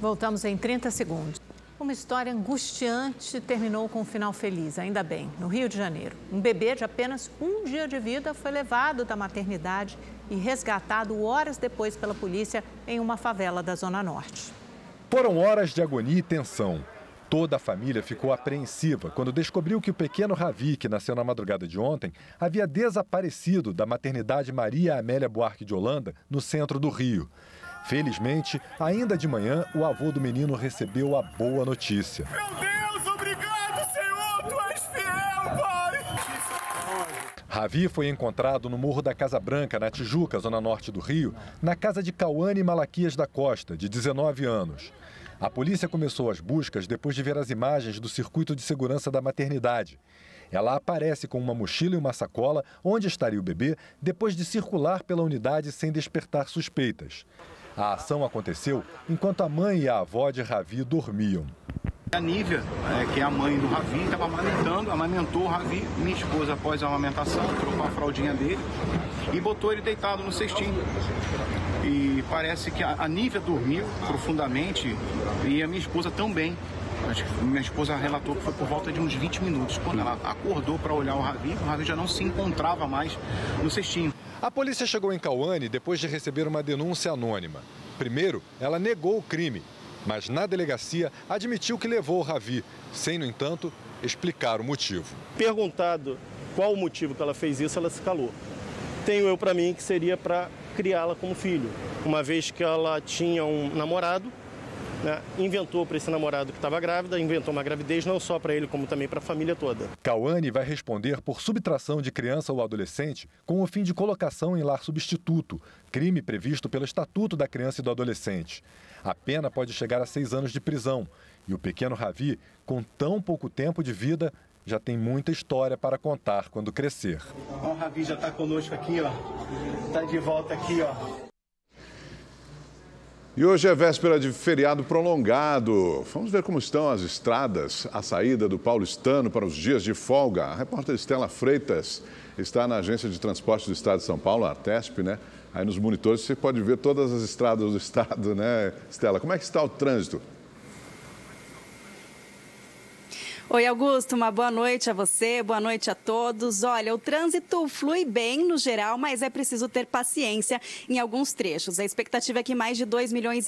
Voltamos em 30 segundos. Uma história angustiante terminou com um final feliz, ainda bem, no Rio de Janeiro. Um bebê de apenas um dia de vida foi levado da maternidade e resgatado horas depois pela polícia em uma favela da Zona Norte. Foram horas de agonia e tensão. Toda a família ficou apreensiva quando descobriu que o pequeno Ravi, que nasceu na madrugada de ontem, havia desaparecido da maternidade Maria Amélia Buarque de Holanda, no centro do Rio. Felizmente, ainda de manhã, o avô do menino recebeu a boa notícia. Meu Deus, obrigado, Senhor, tu és fiel, Pai! Ravi foi encontrado no Morro da Casa Branca, na Tijuca, zona norte do Rio, na casa de Cauane Malaquias da Costa, de 19 anos. A polícia começou as buscas depois de ver as imagens do circuito de segurança da maternidade. Ela aparece com uma mochila e uma sacola onde estaria o bebê depois de circular pela unidade sem despertar suspeitas. A ação aconteceu enquanto a mãe e a avó de Ravi dormiam. A Nívia, que é a mãe do Ravi, estava amamentou o Ravi. Minha esposa, após a amamentação, trocou a fraldinha dele e botou ele deitado no cestinho. E parece que a Nívia dormiu profundamente e a minha esposa também. Minha esposa relatou que foi por volta de uns 20 minutos. Quando ela acordou para olhar o Ravi já não se encontrava mais no cestinho. A polícia chegou em Cauane depois de receber uma denúncia anônima. Primeiro, ela negou o crime, mas na delegacia admitiu que levou o Ravi, sem, no entanto, explicar o motivo. Perguntado qual o motivo que ela fez isso, ela se calou. Tenho eu para mim que seria para criá-la como filho, uma vez que ela tinha um namorado, né, inventou para esse namorado que estava grávida, inventou uma gravidez não só para ele, como também para a família toda. Cauane vai responder por subtração de criança ou adolescente com o fim de colocação em lar substituto, crime previsto pelo Estatuto da Criança e do Adolescente. A pena pode chegar a 6 anos de prisão e o pequeno Ravi, com tão pouco tempo de vida, já tem muita história para contar quando crescer. O Ravi já está conosco aqui, ó. Está de volta aqui, ó. E hoje é véspera de feriado prolongado. Vamos ver como estão as estradas, a saída do paulistano para os dias de folga. A repórter Estela Freitas está na Agência de Transporte do Estado de São Paulo, a Artesp, né? Aí nos monitores você pode ver todas as estradas do estado, né, Estela? Como é que está o trânsito? Oi, Augusto, uma boa noite a você, boa noite a todos. Olha, o trânsito flui bem no geral, mas é preciso ter paciência em alguns trechos. A expectativa é que mais de 2,5 milhões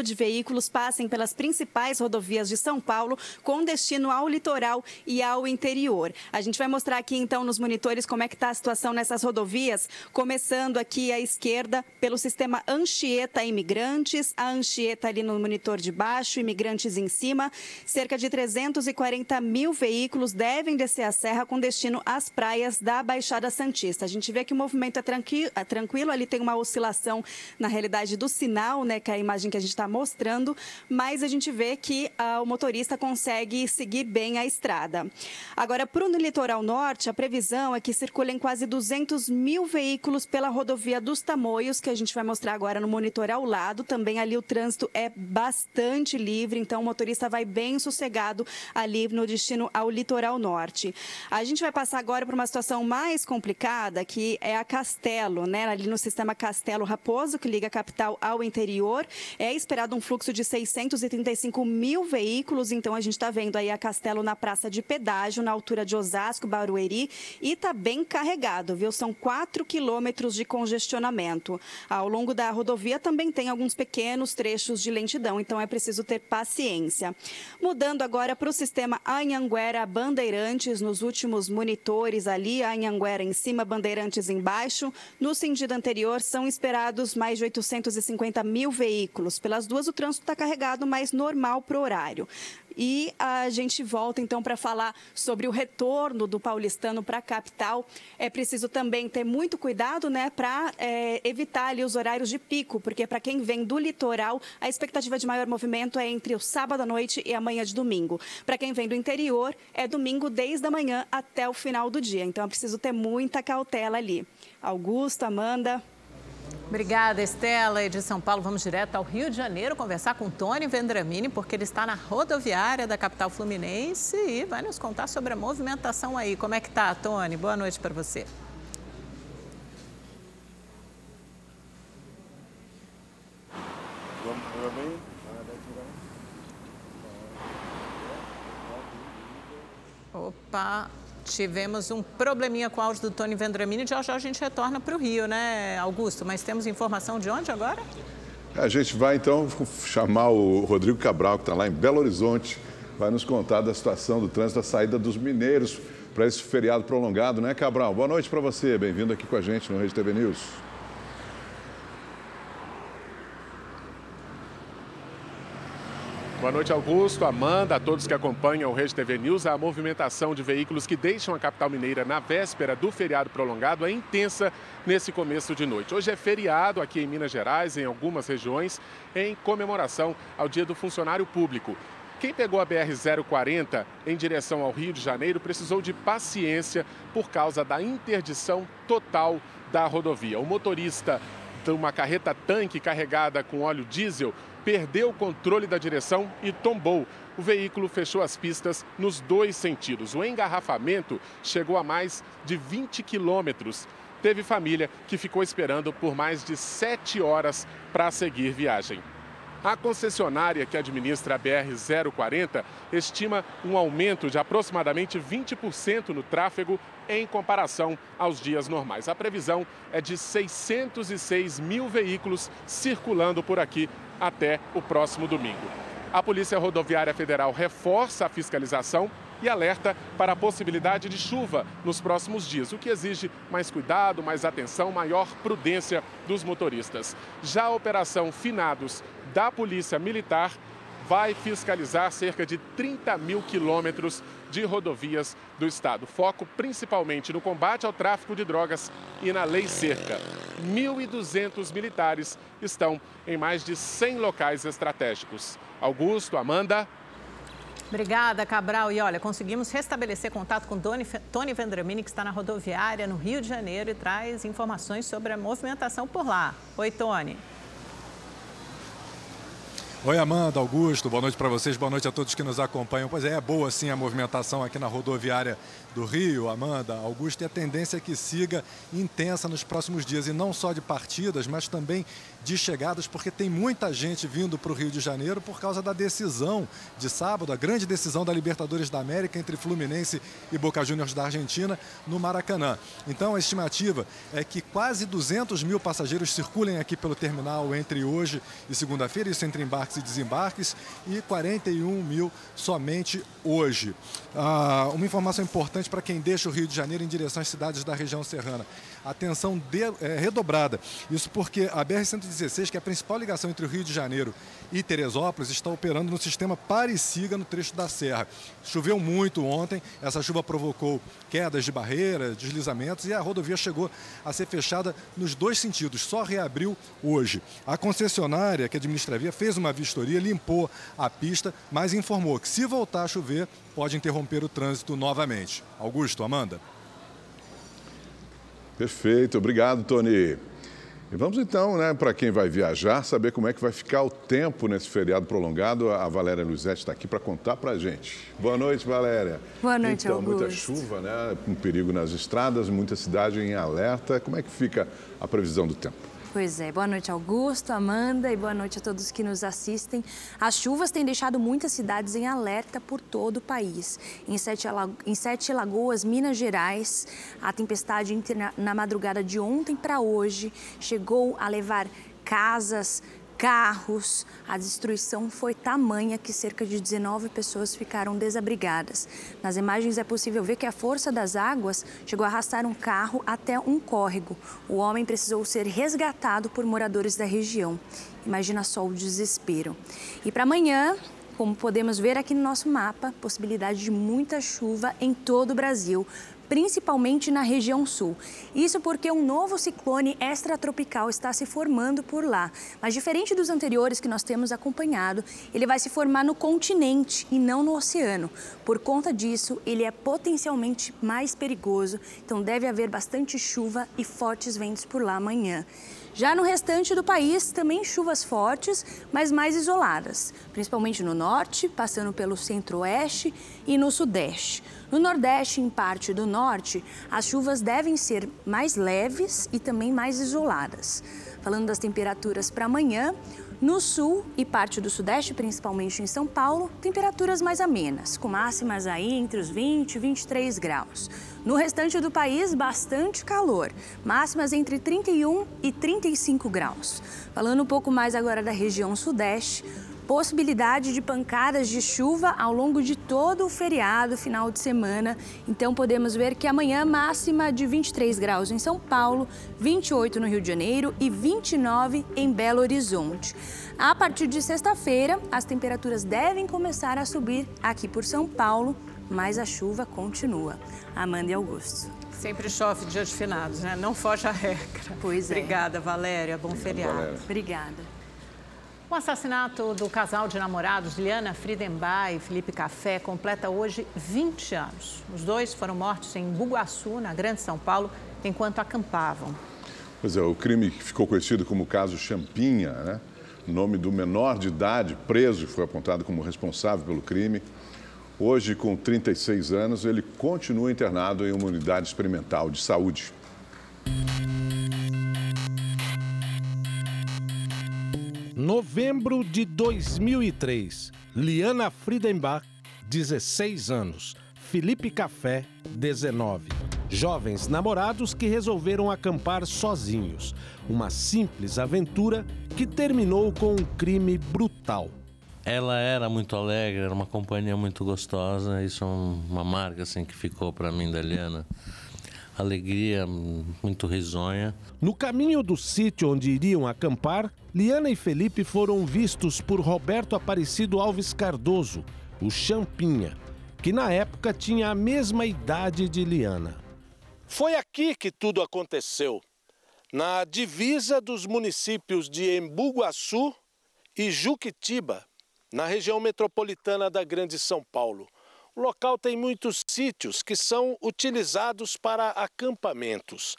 de veículos passem pelas principais rodovias de São Paulo, com destino ao litoral e ao interior. A gente vai mostrar aqui, então, nos monitores como é que está a situação nessas rodovias, começando aqui à esquerda pelo sistema Anchieta Imigrantes, a Anchieta ali no monitor de baixo, Imigrantes em cima, cerca de 340 mil veículos devem descer a serra com destino às praias da Baixada Santista. A gente vê que o movimento é tranquilo, ali tem uma oscilação na realidade do sinal, né, que é a imagem que a gente está mostrando, mas a gente vê que o motorista consegue seguir bem a estrada. Agora, para o litoral norte, a previsão é que circulem quase 200 mil veículos pela rodovia dos Tamoios, que a gente vai mostrar agora no monitor ao lado. Também ali o trânsito é bastante livre, então o motorista vai bem sossegado ali no destino ao litoral norte. A gente vai passar agora por uma situação mais complicada, que é a Castelo, né? Ali no sistema Castelo Raposo, que liga a capital ao interior. É esperado um fluxo de 635 mil veículos, então a gente está vendo aí a Castelo na praça de pedágio, na altura de Osasco, Barueri, e está bem carregado, viu? São 4 quilômetros de congestionamento. Ao longo da rodovia também tem alguns pequenos trechos de lentidão, então é preciso ter paciência. Mudando agora para o sistema Anhanguera Bandeirantes, nos últimos monitores ali, Anhanguera em cima, Bandeirantes embaixo. No sentido anterior, são esperados mais de 850 mil veículos. Pelas duas, o trânsito está carregado, mas normal para o horário. E a gente volta, então, para falar sobre o retorno do paulistano para a capital. É preciso também ter muito cuidado, né, para evitar ali os horários de pico, porque para quem vem do litoral, a expectativa de maior movimento é entre o sábado à noite e a manhã de domingo. Para quem vem do interior, é domingo desde a manhã até o final do dia. Então, é preciso ter muita cautela ali. Augusto, Amanda... Obrigada, Estela. E de São Paulo, vamos direto ao Rio de Janeiro conversar com Tony Vendramini, porque ele está na rodoviária da capital fluminense e vai nos contar sobre a movimentação aí. Como é que tá, Tony? Boa noite para você. Opa, tivemos um probleminha com o áudio do Tony Vendramini. Já já a gente retorna para o Rio, né, Augusto? Mas temos informação de onde agora? A gente vai, então, chamar o Rodrigo Cabral, que está lá em Belo Horizonte, vai nos contar da situação do trânsito, da saída dos mineiros para esse feriado prolongado, né, Cabral? Boa noite para você, bem-vindo aqui com a gente no Rede TV News. Boa noite, Augusto, Amanda, a todos que acompanham o Rede TV News. A movimentação de veículos que deixam a capital mineira na véspera do feriado prolongado é intensa nesse começo de noite. Hoje é feriado aqui em Minas Gerais, em algumas regiões, em comemoração ao Dia do Funcionário Público. Quem pegou a BR-040 em direção ao Rio de Janeiro precisou de paciência por causa da interdição total da rodovia. O motorista de uma carreta-tanque carregada com óleo diesel perdeu o controle da direção e tombou. O veículo fechou as pistas nos dois sentidos. O engarrafamento chegou a mais de 20 quilômetros. Teve família que ficou esperando por mais de 7 horas para seguir viagem. A concessionária que administra a BR-040 estima um aumento de aproximadamente 20% no tráfego em comparação aos dias normais. A previsão é de 606 mil veículos circulando por aqui até o próximo domingo. A Polícia Rodoviária Federal reforça a fiscalização e alerta para a possibilidade de chuva nos próximos dias, o que exige mais cuidado, mais atenção, maior prudência dos motoristas. Já a Operação Finados da Polícia Militar vai fiscalizar cerca de 30 mil quilômetros de rodovias do estado. Foco principalmente no combate ao tráfico de drogas e na lei seca. 1.200 militares estão em mais de 100 locais estratégicos. Augusto, Amanda. Obrigada, Cabral. E olha, conseguimos restabelecer contato com Tony Vendramini, que está na rodoviária no Rio de Janeiro e traz informações sobre a movimentação por lá. Oi, Tony. Oi, Amanda, Augusto, boa noite para vocês, boa noite a todos que nos acompanham. Pois é boa sim a movimentação aqui na rodoviária do Rio, Amanda, Augusto, e a tendência é que siga intensa nos próximos dias, e não só de partidas, mas também de chegadas, porque tem muita gente vindo para o Rio de Janeiro por causa da decisão de sábado, a grande decisão da Libertadores da América entre Fluminense e Boca Juniors da Argentina no Maracanã. Então a estimativa é que quase 200 mil passageiros circulem aqui pelo terminal entre hoje e segunda-feira, isso entre embarques e desembarques, e 41 mil somente hoje. Uma informação importante para quem deixa o Rio de Janeiro em direção às cidades da região serrana. Atenção redobrada. Isso porque a BR-116, que é a principal ligação entre o Rio de Janeiro e Teresópolis, está operando no sistema pare e siga no trecho da serra. Choveu muito ontem, essa chuva provocou quedas de barreiras, deslizamentos, e a rodovia chegou a ser fechada nos dois sentidos, só reabriu hoje. A concessionária que administra a via fez uma vistoria, limpou a pista, mas informou que se voltar a chover, pode interromper o trânsito novamente. Augusto, Amanda. Perfeito, obrigado, Tony. E vamos então, né, para quem vai viajar, saber como é que vai ficar o tempo nesse feriado prolongado. A Valéria Luizete está aqui para contar para a gente. Boa noite, Valéria. Boa noite, então, Augusto. Muita chuva, né, um perigo nas estradas, muita cidade em alerta. Como é que fica a previsão do tempo? Pois é, boa noite, Augusto, Amanda, e boa noite a todos que nos assistem. As chuvas têm deixado muitas cidades em alerta por todo o país. Em Sete Lagoas, Minas Gerais, a tempestade na madrugada de ontem para hoje chegou a levar casas, carros. A destruição foi tamanha que cerca de 19 pessoas ficaram desabrigadas. Nas imagens é possível ver que a força das águas chegou a arrastar um carro até um córrego. O homem precisou ser resgatado por moradores da região. Imagina só o desespero. E para amanhã, como podemos ver aqui no nosso mapa, possibilidade de muita chuva em todo o Brasil, principalmente na região sul. Isso porque um novo ciclone extratropical está se formando por lá. Mas diferente dos anteriores que nós temos acompanhado, ele vai se formar no continente e não no oceano. Por conta disso, ele é potencialmente mais perigoso, então deve haver bastante chuva e fortes ventos por lá amanhã. Já no restante do país, também chuvas fortes, mas mais isoladas, principalmente no norte, passando pelo centro-oeste e no sudeste. No nordeste e em parte do norte, as chuvas devem ser mais leves e também mais isoladas. Falando das temperaturas para amanhã, No sul e parte do sudeste, principalmente em São Paulo, temperaturas mais amenas, com máximas aí entre os 20 e 23 graus. No restante do país, bastante calor, máximas entre 31 e 35 graus. Falando um pouco mais agora da região sudeste, possibilidade de pancadas de chuva ao longo de todo o feriado, final de semana. Então, podemos ver que amanhã máxima de 23 graus em São Paulo, 28 no Rio de Janeiro e 29 em Belo Horizonte. A partir de sexta-feira, as temperaturas devem começar a subir aqui por São Paulo, mas a chuva continua. Amanda e Augusto. Sempre chove dia de finados, né? Não foge a regra. Pois é. Obrigada, Valéria. Bom feriado. Valéria. Obrigada. O assassinato do casal de namorados Liana Friedenbach e Felipe Café completa hoje 20 anos. Os dois foram mortos em Bugaçu, na Grande São Paulo, enquanto acampavam. Pois é, o crime ficou conhecido como o caso Champinha, né? O nome do menor de idade preso foi apontado como responsável pelo crime. Hoje, com 36 anos, ele continua internado em uma unidade experimental de saúde. Novembro de 2003, Liana Friedenbach, 16 anos, Felipe Café, 19. Jovens namorados que resolveram acampar sozinhos. Uma simples aventura que terminou com um crime brutal. Ela era muito alegre, era uma companhia muito gostosa. Isso é uma marca assim, que ficou para mim da Liana. Alegria, muito risonha. No caminho do sítio onde iriam acampar, Liana e Felipe foram vistos por Roberto Aparecido Alves Cardoso, o Champinha, que na época tinha a mesma idade de Liana. Foi aqui que tudo aconteceu, na divisa dos municípios de Embu-Guaçu e Juquitiba, na região metropolitana da Grande São Paulo. O local tem muitos sítios que são utilizados para acampamentos.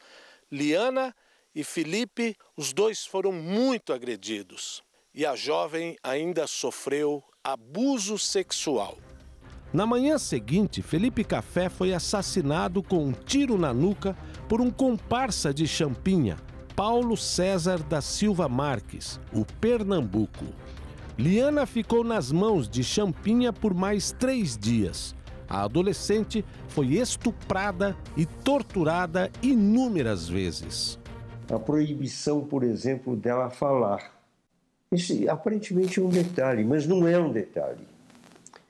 Liana e Felipe, os dois foram muito agredidos. E a jovem ainda sofreu abuso sexual. Na manhã seguinte, Felipe Café foi assassinado com um tiro na nuca por um comparsa de Champinha, Paulo César da Silva Marques, o Pernambuco. Liana ficou nas mãos de Champinha por mais 3 dias. A adolescente foi estuprada e torturada inúmeras vezes. A proibição, por exemplo, dela falar. Isso aparentemente é um detalhe, mas não é um detalhe.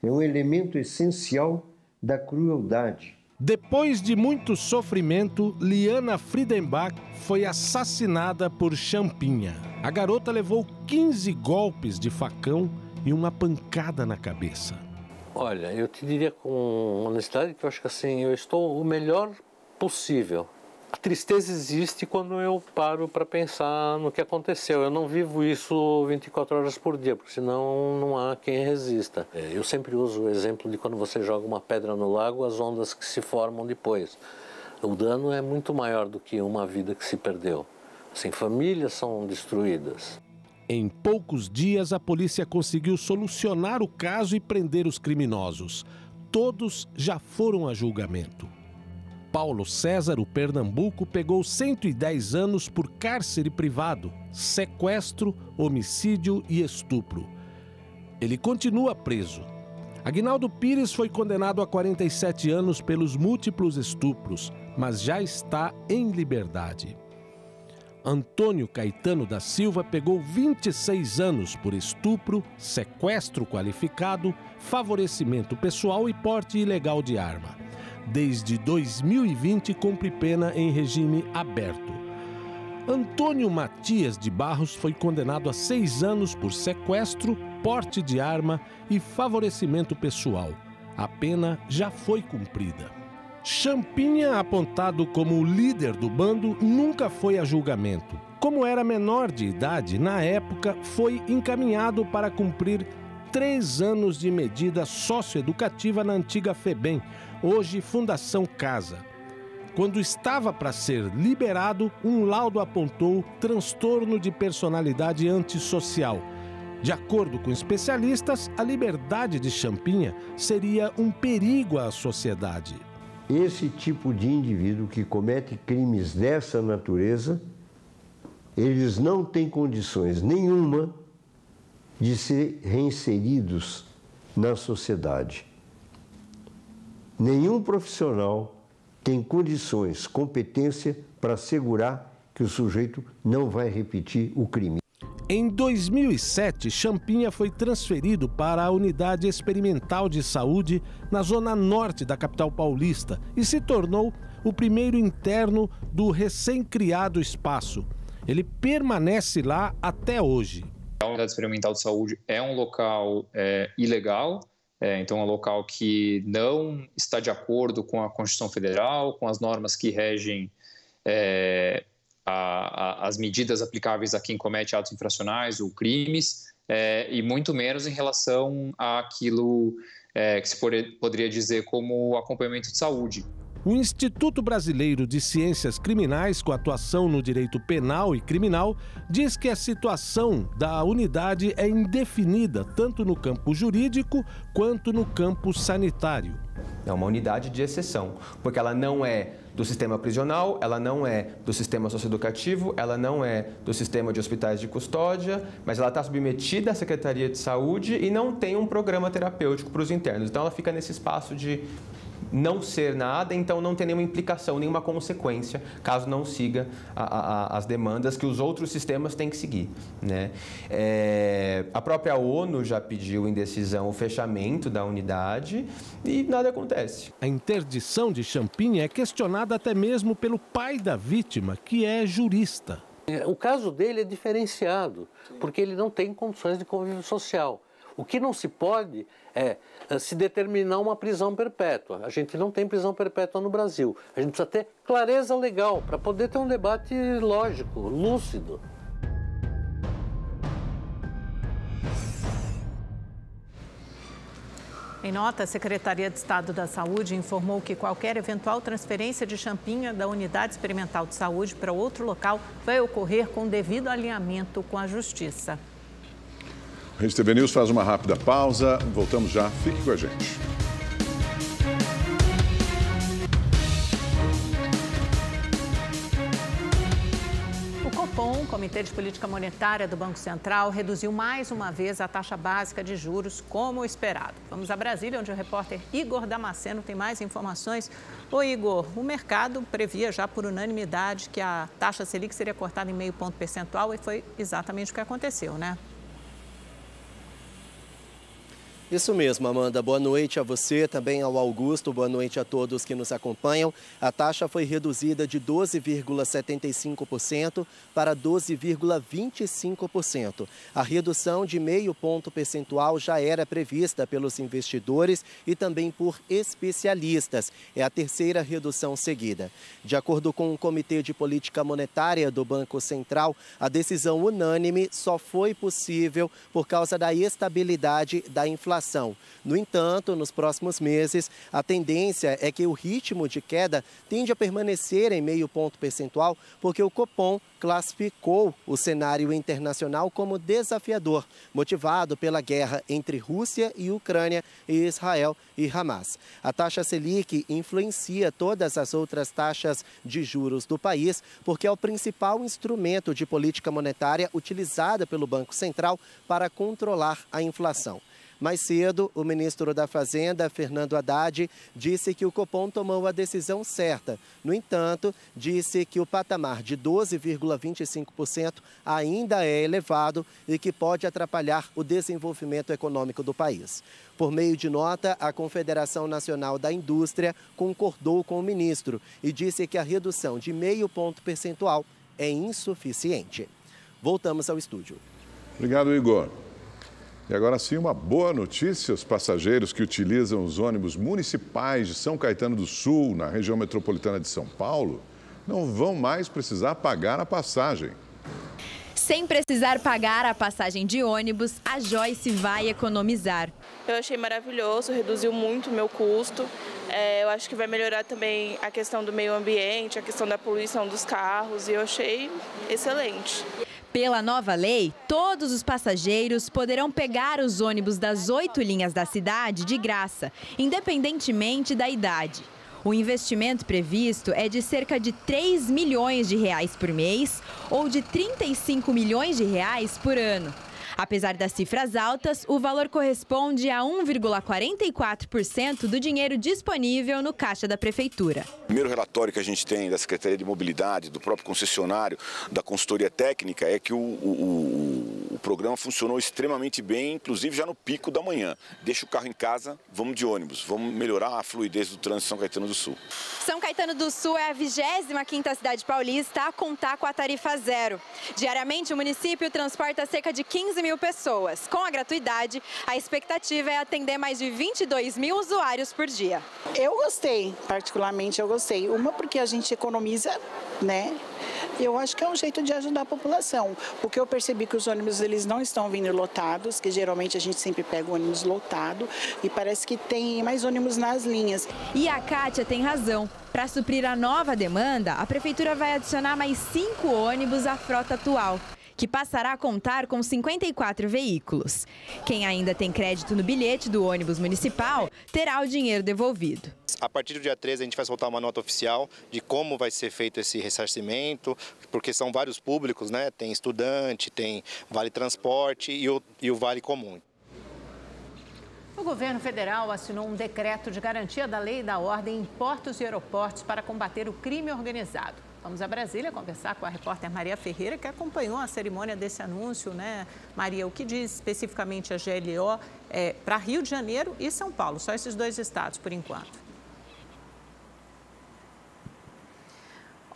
É um elemento essencial da crueldade. Depois de muito sofrimento, Liana Friedenbach foi assassinada por Champinha. A garota levou 15 golpes de facão e uma pancada na cabeça. Olha, eu te diria com honestidade que eu acho que assim, eu estou o melhor possível. A tristeza existe quando eu paro para pensar no que aconteceu. Eu não vivo isso 24 horas por dia, porque senão não há quem resista. Eu sempre uso o exemplo de quando você joga uma pedra no lago, as ondas que se formam depois. O dano é muito maior do que uma vida que se perdeu. Assim, famílias são destruídas. Em poucos dias, a polícia conseguiu solucionar o caso e prender os criminosos. Todos já foram a julgamento. Paulo César, o Pernambuco, pegou 110 anos por cárcere privado, sequestro, homicídio e estupro. Ele continua preso. Aguinaldo Pires foi condenado a 47 anos pelos múltiplos estupros, mas já está em liberdade. Antônio Caetano da Silva pegou 26 anos por estupro, sequestro qualificado, favorecimento pessoal e porte ilegal de arma. Desde 2020, cumpre pena em regime aberto. Antônio Matias de Barros foi condenado a 6 anos por sequestro, porte de arma e favorecimento pessoal. A pena já foi cumprida. Champinha, apontado como o líder do bando, nunca foi a julgamento. Como era menor de idade, na época, foi encaminhado para cumprir 3 anos de medida socioeducativa na antiga FEBEM, hoje Fundação Casa. Quando estava para ser liberado, um laudo apontou transtorno de personalidade antissocial. De acordo com especialistas, a liberdade de Champinha seria um perigo à sociedade. Esse tipo de indivíduo que comete crimes dessa natureza, eles não têm condições nenhuma de ser reinseridos na sociedade. Nenhum profissional tem condições, competência para assegurar que o sujeito não vai repetir o crime. Em 2007, Champinha foi transferido para a Unidade Experimental de Saúde na zona norte da capital paulista e se tornou o primeiro interno do recém-criado espaço. Ele permanece lá até hoje. A Unidade Experimental de Saúde é um local ilegal, então é um local que não está de acordo com a Constituição Federal, com as normas que regem as medidas aplicáveis a quem comete atos infracionais ou crimes, e muito menos em relação àquilo que se poderia dizer como acompanhamento de saúde. O Instituto Brasileiro de Ciências Criminais, com atuação no direito penal e criminal, diz que a situação da unidade é indefinida, tanto no campo jurídico quanto no campo sanitário. É uma unidade de exceção, porque ela não é do sistema prisional, ela não é do sistema socioeducativo, ela não é do sistema de hospitais de custódia, mas ela está submetida à Secretaria de Saúde e não tem um programa terapêutico para os internos. Então ela fica nesse espaço de não ser nada, então não tem nenhuma implicação, nenhuma consequência, caso não siga as demandas que os outros sistemas têm que seguir, né? A própria ONU já pediu em decisão o fechamento da unidade e nada acontece. A interdição de Champinha é questionada até mesmo pelo pai da vítima, que é jurista. O caso dele é diferenciado, porque ele não tem condições de convívio social. O que não se pode é se determinar uma prisão perpétua. A gente não tem prisão perpétua no Brasil. A gente precisa ter clareza legal para poder ter um debate lógico, lúcido. Em nota, a Secretaria de Estado da Saúde informou que qualquer eventual transferência de Champinha da Unidade Experimental de Saúde para outro local vai ocorrer com devido alinhamento com a Justiça. Rede TV News faz uma rápida pausa. Voltamos já. Fique com a gente. O Copom, Comitê de Política Monetária do Banco Central, reduziu mais uma vez a taxa básica de juros, como esperado. Vamos a Brasília, onde o repórter Igor Damasceno tem mais informações. Ô Igor, o mercado previa já por unanimidade que a taxa Selic seria cortada em 0,5 ponto percentual e foi exatamente o que aconteceu, né? Isso mesmo, Amanda. Boa noite a você, também ao Augusto. Boa noite a todos que nos acompanham. A taxa foi reduzida de 12,75% para 12,25%. A redução de 0,5 ponto percentual já era prevista pelos investidores e também por especialistas. É a terceira redução seguida. De acordo com o Comitê de Política Monetária do Banco Central, a decisão unânime só foi possível por causa da estabilidade da inflação. No entanto, nos próximos meses, a tendência é que o ritmo de queda tende a permanecer em 0,5 ponto percentual, porque o Copom classificou o cenário internacional como desafiador, motivado pela guerra entre Rússia e Ucrânia e Israel e Hamas. A taxa Selic influencia todas as outras taxas de juros do país, porque é o principal instrumento de política monetária utilizada pelo Banco Central para controlar a inflação. Mais cedo, o ministro da Fazenda, Fernando Haddad, disse que o Copom tomou a decisão certa. No entanto, disse que o patamar de 12,25% ainda é elevado e que pode atrapalhar o desenvolvimento econômico do país. Por meio de nota, a Confederação Nacional da Indústria concordou com o ministro e disse que a redução de 0,5 ponto percentual é insuficiente. Voltamos ao estúdio. Obrigado, Igor. E agora sim, uma boa notícia: os passageiros que utilizam os ônibus municipais de São Caetano do Sul, na região metropolitana de São Paulo, não vão mais precisar pagar a passagem. Sem precisar pagar a passagem de ônibus, a Joyce vai economizar. Eu achei maravilhoso, reduziu muito o meu custo. Eu acho que vai melhorar também a questão do meio ambiente, a questão da poluição dos carros, e eu achei excelente. Pela nova lei, todos os passageiros poderão pegar os ônibus das 8 linhas da cidade de graça, independentemente da idade. O investimento previsto é de cerca de 3 milhões de reais por mês ou de 35 milhões de reais por ano. Apesar das cifras altas, o valor corresponde a 1,44% do dinheiro disponível no caixa da Prefeitura. O primeiro relatório que a gente tem da Secretaria de Mobilidade, do próprio concessionário, da consultoria técnica, é que o programa funcionou extremamente bem, inclusive já no pico da manhã. Deixa o carro em casa, vamos de ônibus, vamos melhorar a fluidez do trânsito em São Caetano do Sul. São Caetano do Sul é a 25ª cidade paulista a contar com a tarifa zero. Diariamente, o município transporta cerca de 15 mil pessoas. Com a gratuidade, a expectativa é atender mais de 22 mil usuários por dia. Eu gostei, particularmente eu gostei. Uma porque a gente economiza, né? Eu acho que é um jeito de ajudar a população, porque eu percebi que os ônibus eles não estão vindo lotados, que geralmente a gente sempre pega o ônibus lotado e parece que tem mais ônibus nas linhas. E a Kátia tem razão. Para suprir a nova demanda, a Prefeitura vai adicionar mais 5 ônibus à frota atual, que passará a contar com 54 veículos. Quem ainda tem crédito no bilhete do ônibus municipal terá o dinheiro devolvido. A partir do dia 13 a gente vai soltar uma nota oficial de como vai ser feito esse ressarcimento, porque são vários públicos, né? Tem estudante, tem vale transporte e o vale comum. O governo federal assinou um decreto de garantia da lei e da ordem em portos e aeroportos para combater o crime organizado. Vamos a Brasília conversar com a repórter Maria Ferreira, que acompanhou a cerimônia desse anúncio, né? Maria, o que diz especificamente a GLO para Rio de Janeiro e São Paulo? Só esses 2 estados, por enquanto.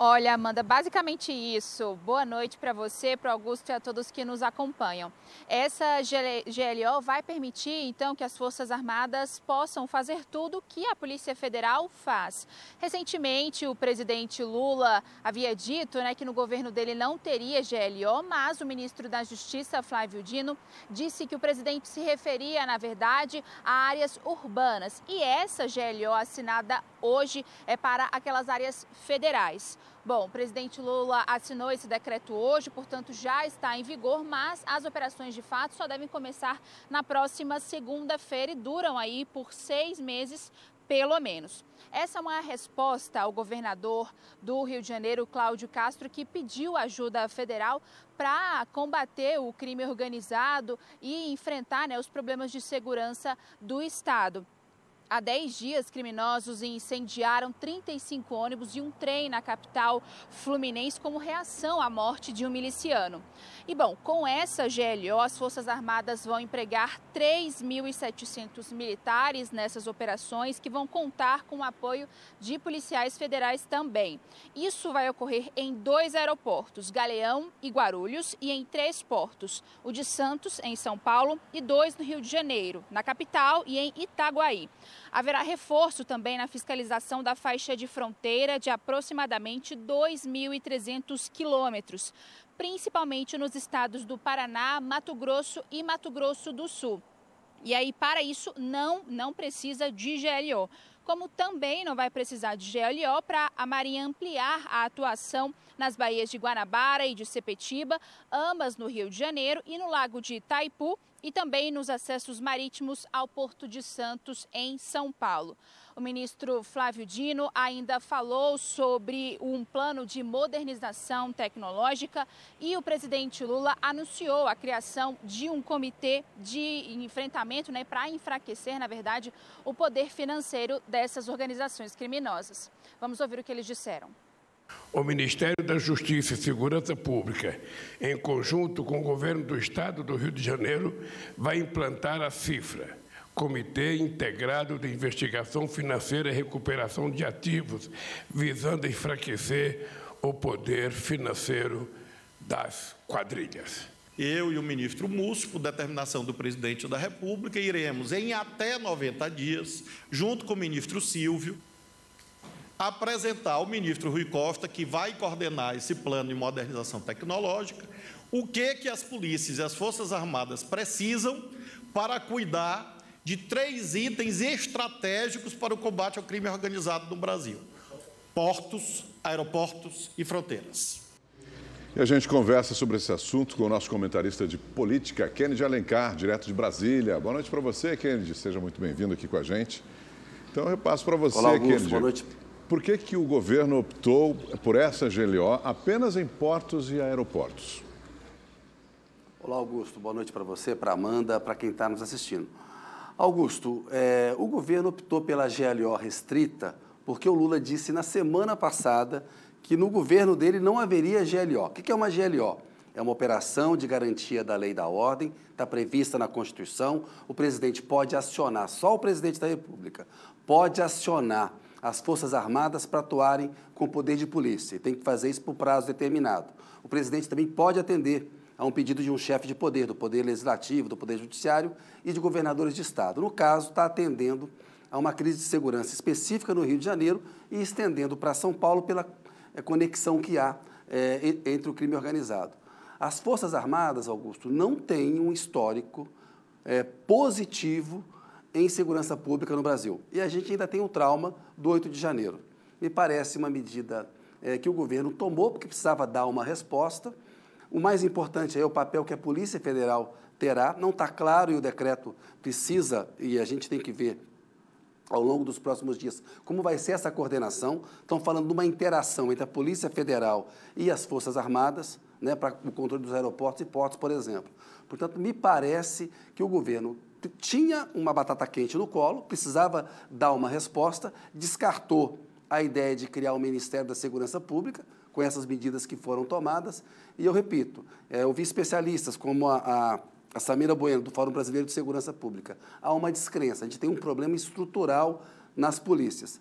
Olha, Amanda, basicamente isso. Boa noite para você, para o Augusto e a todos que nos acompanham. Essa GLO vai permitir, então, que as Forças Armadas possam fazer tudo o que a Polícia Federal faz. Recentemente, o presidente Lula havia dito, né, que no governo dele não teria GLO, mas o ministro da Justiça, Flávio Dino, disse que o presidente se referia, na verdade, a áreas urbanas. E essa GLO assinada hoje é para aquelas áreas federais. Bom, o presidente Lula assinou esse decreto hoje, portanto já está em vigor, mas as operações de fato só devem começar na próxima segunda-feira e duram aí por 6 meses, pelo menos. Essa é uma resposta ao governador do Rio de Janeiro, Cláudio Castro, que pediu ajuda federal para combater o crime organizado e enfrentar, né, os problemas de segurança do estado. Há 10 dias, criminosos incendiaram 35 ônibus e um trem na capital fluminense como reação à morte de um miliciano. E, bom, com essa GLO, as Forças Armadas vão empregar 3.700 militares nessas operações, que vão contar com o apoio de policiais federais também. Isso vai ocorrer em 2 aeroportos, Galeão e Guarulhos, e em 3 portos, o de Santos, em São Paulo, e 2 no Rio de Janeiro, na capital e em Itaguaí. Haverá reforço também na fiscalização da faixa de fronteira de aproximadamente 2.300 quilômetros, principalmente nos estados do Paraná, Mato Grosso e Mato Grosso do Sul. E aí, para isso, não precisa de GLO. Como também não vai precisar de GLO para a Marinha ampliar a atuação nas baías de Guanabara e de Sepetiba, ambas no Rio de Janeiro, e no Lago de Itaipu, e também nos acessos marítimos ao Porto de Santos, em São Paulo. O ministro Flávio Dino ainda falou sobre um plano de modernização tecnológica e o presidente Lula anunciou a criação de um comitê de enfrentamento, né, para enfraquecer, na verdade, o poder financeiro dessas organizações criminosas. Vamos ouvir o que eles disseram. O Ministério da Justiça e Segurança Pública, em conjunto com o governo do Estado do Rio de Janeiro, vai implantar a CIFRA, Comitê Integrado de Investigação Financeira e Recuperação de Ativos, visando enfraquecer o poder financeiro das quadrilhas. Eu e o ministro Múcio, por determinação do presidente da República, iremos, em até 90 dias, junto com o ministro Silvio, apresentar ao ministro Rui Costa, que vai coordenar esse plano de modernização tecnológica, o que as polícias e as Forças Armadas precisam para cuidar de 3 itens estratégicos para o combate ao crime organizado no Brasil: portos, aeroportos e fronteiras. E a gente conversa sobre esse assunto com o nosso comentarista de política, Kennedy Alencar, direto de Brasília. Boa noite para você, Kennedy. Seja muito bem-vindo aqui com a gente. Então, eu repasso para você, Olá, Augusto. Kennedy. Boa noite. Por que o governo optou por essa GLO apenas em portos e aeroportos? Olá, Augusto. Boa noite para você, para a Amanda, para quem está nos assistindo. Augusto, o governo optou pela GLO restrita porque o Lula disse na semana passada que no governo dele não haveria GLO. O que é uma GLO? É uma operação de garantia da lei e da ordem, está prevista na Constituição. O presidente pode acionar, só o presidente da República, pode acionar as Forças Armadas para atuarem com poder de polícia. Tem que fazer isso por prazo determinado. O presidente também pode atender a um pedido de um chefe de poder, do Poder Legislativo, do Poder Judiciário e de governadores de Estado. No caso, está atendendo a uma crise de segurança específica no Rio de Janeiro e estendendo para São Paulo pela conexão que há entre o crime organizado. As Forças Armadas, Augusto, não têm um histórico positivo em segurança pública no Brasil. E a gente ainda tem o trauma do 8 de janeiro. Me parece uma medida que o governo tomou porque precisava dar uma resposta. O mais importante é o papel que a Polícia Federal terá. Não está claro e o decreto precisa, e a gente tem que ver ao longo dos próximos dias como vai ser essa coordenação. Estão falando de uma interação entre a Polícia Federal e as Forças Armadas, né, para o controle dos aeroportos e portos, por exemplo. Portanto, me parece que o governo tinha uma batata quente no colo, precisava dar uma resposta, descartou a ideia de criar o Ministério da Segurança Pública, com essas medidas que foram tomadas. E eu repito, eu vi especialistas como a Samira Bueno, do Fórum Brasileiro de Segurança Pública. Há uma descrença, a gente tem um problema estrutural nas polícias.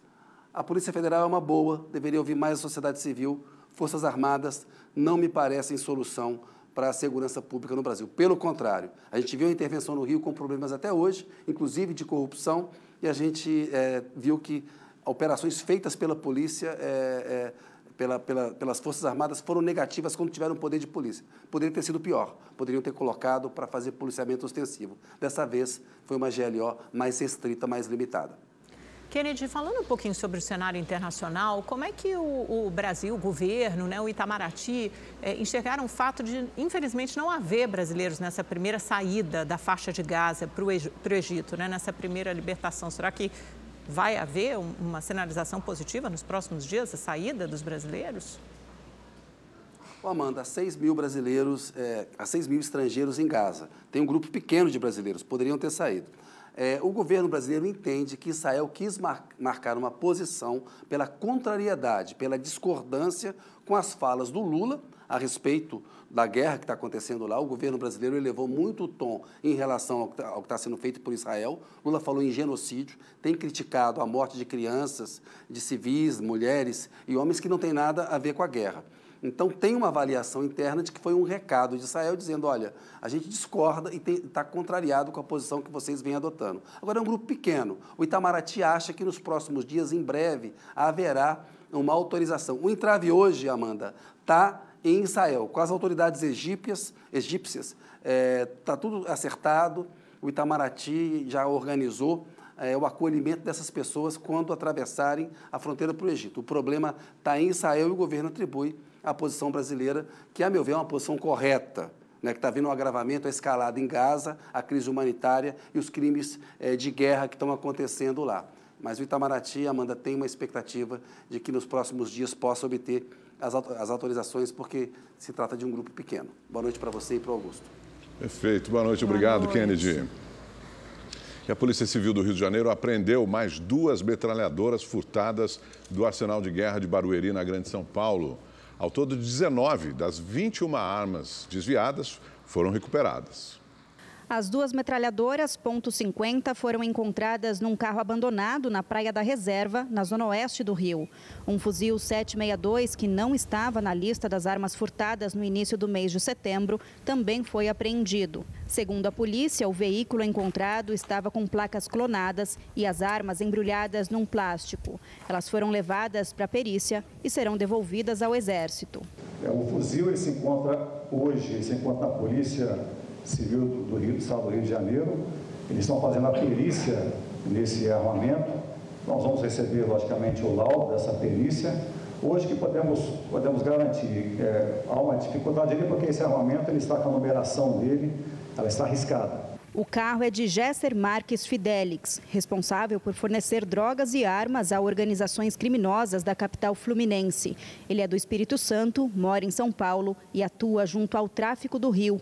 A Polícia Federal é uma boa, deveria ouvir mais a sociedade civil. Forças Armadas não me parecem solução para a segurança pública no Brasil. Pelo contrário, a gente viu a intervenção no Rio com problemas até hoje, inclusive de corrupção, e a gente viu que operações feitas pela polícia, pelas Forças Armadas, foram negativas quando tiveram poder de polícia. Poderia ter sido pior, poderiam ter colocado para fazer policiamento ostensivo. Dessa vez, foi uma GLO mais restrita, mais limitada. Kennedy, falando um pouquinho sobre o cenário internacional, como é que o Brasil, o governo, né, o Itamaraty, enxergaram o fato de, infelizmente, não haver brasileiros nessa primeira saída da faixa de Gaza para o Egito, né, nessa primeira libertação? Será que vai haver uma sinalização positiva nos próximos dias, a saída dos brasileiros? Amanda, há 6 mil brasileiros, há 6 mil estrangeiros em Gaza. Tem um grupo pequeno de brasileiros, poderiam ter saído. O governo brasileiro entende que Israel quis marcar uma posição pela contrariedade, pela discordância com as falas do Lula a respeito da guerra que está acontecendo lá. O governo brasileiro elevou muito o tom em relação ao que está sendo feito por Israel. Lula falou em genocídio, tem criticado a morte de crianças, de civis, mulheres e homens que não tem nada a ver com a guerra. Então, tem uma avaliação interna de que foi um recado de Israel dizendo, olha, a gente discorda e está contrariado com a posição que vocês vêm adotando. Agora, é um grupo pequeno. O Itamaraty acha que nos próximos dias, em breve, haverá uma autorização. O entrave hoje, Amanda, está em Israel, com as autoridades egípcias, está tudo acertado. O Itamaraty já organizou o acolhimento dessas pessoas quando atravessarem a fronteira para o Egito. O problema está em Israel e o governo atribui a posição brasileira, que, a meu ver, é uma posição correta, né, que está havendo um agravamento, a escalada em Gaza, a crise humanitária e os crimes de guerra que estão acontecendo lá. Mas o Itamaraty, Amanda, tem uma expectativa de que nos próximos dias possa obter as autorizações, porque se trata de um grupo pequeno. Boa noite para você e para o Augusto. Perfeito. Boa noite. Obrigado, Kennedy. E a Polícia Civil do Rio de Janeiro apreendeu mais 2 metralhadoras furtadas do Arsenal de Guerra de Barueri, na Grande São Paulo. Ao todo, 19 das 21 armas desviadas foram recuperadas. As 2 metralhadoras .50 foram encontradas num carro abandonado na Praia da Reserva, na zona oeste do Rio. Um fuzil 762, que não estava na lista das armas furtadas no início do mês de setembro, também foi apreendido. Segundo a polícia, o veículo encontrado estava com placas clonadas e as armas embrulhadas num plástico. Elas foram levadas para a perícia e serão devolvidas ao Exército. O fuzil ele se encontra na Polícia Civil do Rio, do Estado do Rio de Janeiro. Eles estão fazendo a perícia nesse armamento. Nós vamos receber, logicamente, o laudo dessa perícia. Hoje que podemos garantir, há uma dificuldade ali, porque esse armamento ele está com a numeração dele, ela está arriscada. O carro é de Gesser Marques Fidelix, responsável por fornecer drogas e armas a organizações criminosas da capital fluminense. Ele é do Espírito Santo, mora em São Paulo e atua junto ao tráfico do Rio.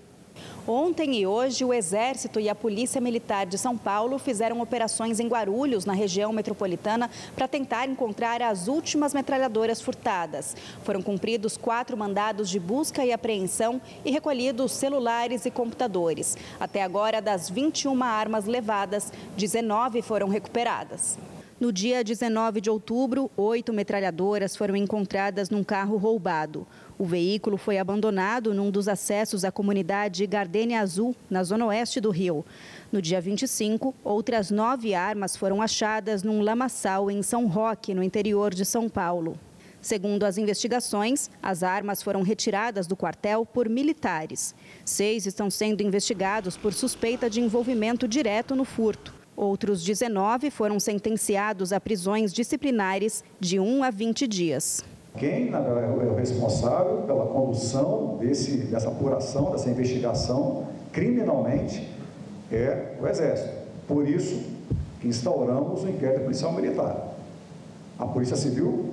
Ontem e hoje, o Exército e a Polícia Militar de São Paulo fizeram operações em Guarulhos, na região metropolitana, para tentar encontrar as últimas metralhadoras furtadas. Foram cumpridos 4 mandados de busca e apreensão e recolhidos celulares e computadores. Até agora, das 21 armas levadas, 19 foram recuperadas. No dia 19 de outubro, 8 metralhadoras foram encontradas num carro roubado. O veículo foi abandonado num dos acessos à comunidade Gardênia Azul, na zona oeste do Rio. No dia 25, outras 9 armas foram achadas num lamaçal em São Roque, no interior de São Paulo. Segundo as investigações, as armas foram retiradas do quartel por militares. 6 estão sendo investigados por suspeita de envolvimento direto no furto. Outros 19 foram sentenciados a prisões disciplinares de 1 a 20 dias. Quem é o responsável pela condução dessa apuração, dessa investigação criminalmente é o Exército. Por isso que instauramos o inquérito policial militar. A Polícia Civil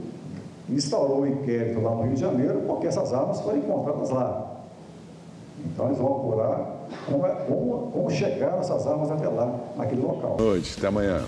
instaurou o inquérito lá no Rio de Janeiro porque essas armas foram encontradas lá. Então eles vão apurar como chegaram essas armas até lá, naquele local. Boa noite, até amanhã.